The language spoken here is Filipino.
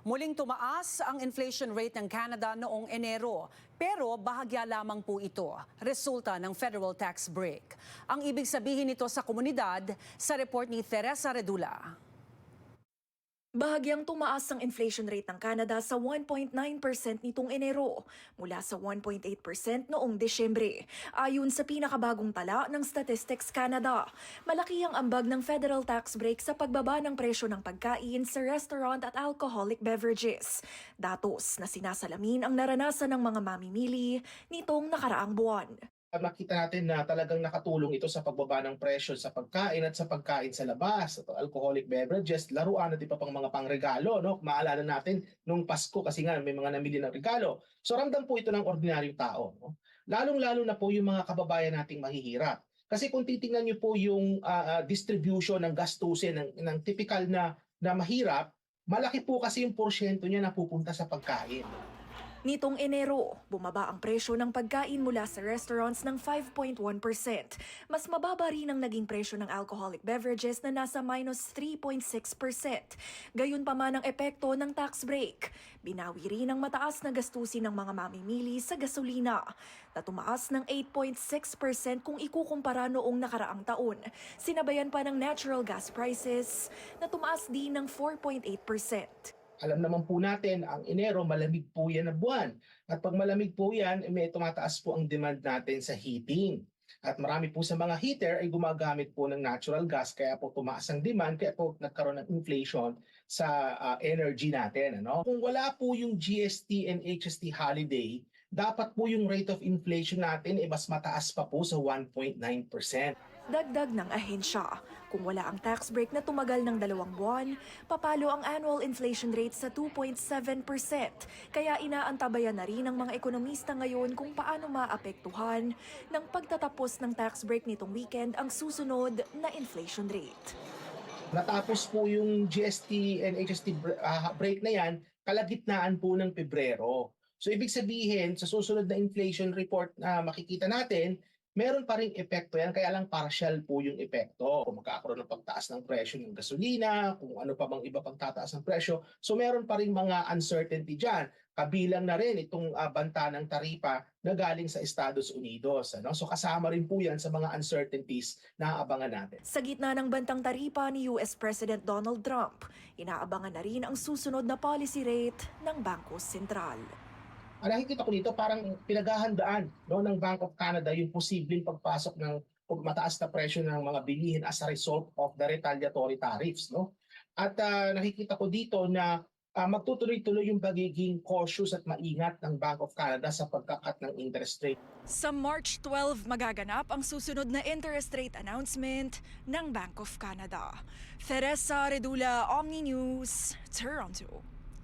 Muling tumaas ang inflation rate ng Canada noong Enero, pero bahagya lamang po ito, resulta ng federal tax break. Ang ibig sabihin nito sa komunidad, sa report ni Teresa Redula. Bahagyang tumaas ang inflation rate ng Canada sa 1.9% nitong Enero mula sa 1.8% noong Desyembre. Ayon sa pinakabagong tala ng Statistics Canada, malaki ang ambag ng federal tax break sa pagbaba ng presyo ng pagkain sa restaurant at alcoholic beverages. Datos na sinasalamin ang naranasan ng mga mamimili nitong nakaraang buwan. Makita natin na talagang nakatulong ito sa pagbaba ng presyo sa pagkain at sa pagkain sa labas, at alcoholic beverages, laruan at iba pang mga pangregalo. No? Maalala natin nung Pasko kasi nga may mga namili ng regalo. So ramdam po ito ng ordinaryong tao. No? Lalong-lalo na po yung mga kababayan nating mahihirap. Kasi kung titingnan niyo po yung distribution ng gastusin ng typical na mahirap, malaki po kasi yung porsyento niya na pupunta sa pagkain. Nitong Enero, bumaba ang presyo ng pagkain mula sa restaurants ng 5.1%. Mas mababa rin ang naging presyo ng alcoholic beverages na nasa -3.6%. Gayunpaman ang epekto ng tax break. Binawi rin ang mataas na gastusin ng mga mamimili sa gasolina na tumaas ng 8.6% kung ikukumpara noong nakaraang taon. Sinabayan pa ng natural gas prices na tumaas din ng 4.8%. Alam naman po natin, ang Enero, malamig po yan na buwan. At pag malamig po yan, may tumataas po ang demand natin sa heating. At marami po sa mga heater ay gumagamit po ng natural gas, kaya po tumaas ang demand, kaya po nagkaroon ng inflation sa energy natin. Ano? Kung wala po yung GST and HST holiday, dapat po yung rate of inflation natin ay mas mataas pa po sa 1.9%. Dagdag ng ahensya, kung wala ang tax break na tumagal ng 2 buwan, papalo ang annual inflation rate sa 2.7%. Kaya inaantabayan na rin ng mga ekonomista ngayon kung paano maapektuhan ng pagtatapos ng tax break nitong weekend ang susunod na inflation rate. Natapos po yung GST and HST break na yan, kalagitnaan po ng Pebrero. So ibig sabihin, sa susunod na inflation report na makikita natin, meron pa ring epekto yan, kaya lang partial po yung epekto. Kung magkakaroon ng pagtaas ng presyo ng gasolina, kung ano pa bang iba pang tataas ng presyo. So meron pa ring mga uncertainty dyan. Kabilang na rin itong banta ng taripa na galing sa Estados Unidos. Ano? So kasama rin po yan sa mga uncertainties na aabangan natin. Sa gitna ng bantang taripa ni US President Donald Trump, inaabangan na rin ang susunod na policy rate ng Bangko Sentral. Nakikita ko dito parang pinaghahandaan ng Bank of Canada yung posibleng pagpasok ng mataas na presyo ng mga bilihin as a result of the retaliatory tariffs. No? At nakikita ko dito na magtutuloy-tuloy yung pagiging cautious at maingat ng Bank of Canada sa pagkakat ng interest rate. Sa March 12 magaganap ang susunod na interest rate announcement ng Bank of Canada. Teresa Redula, Omni News, Toronto.